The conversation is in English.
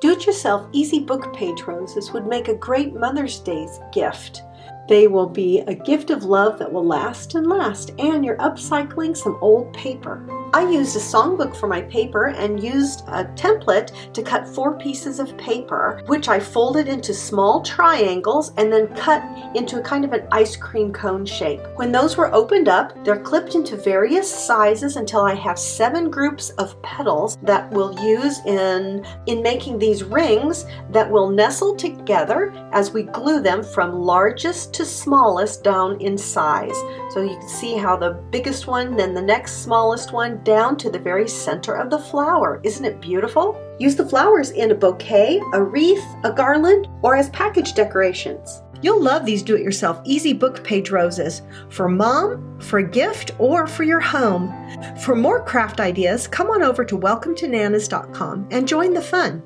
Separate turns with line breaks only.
Do-it-yourself easy book page roses would make a great Mother's Day gift. They will be a gift of love that will last and last, and you're upcycling some old paper. I used a songbook for my paper and used a template to cut 4 pieces of paper, which I folded into small triangles and then cut into a kind of an ice cream cone shape. When those were opened up, they're clipped into various sizes until I have 7 groups of petals that we'll use in making these rings that will nestle together as we glue them from largest to smallest down in size. So you can see how the biggest one, then the next smallest one, down to the very center of the flower. Isn't it beautiful? Use the flowers in a bouquet, a wreath, a garland, or as package decorations. You'll love these do-it-yourself easy book page roses for mom, for a gift, or for your home. For more craft ideas, come on over to welcometonanas.com and join the fun.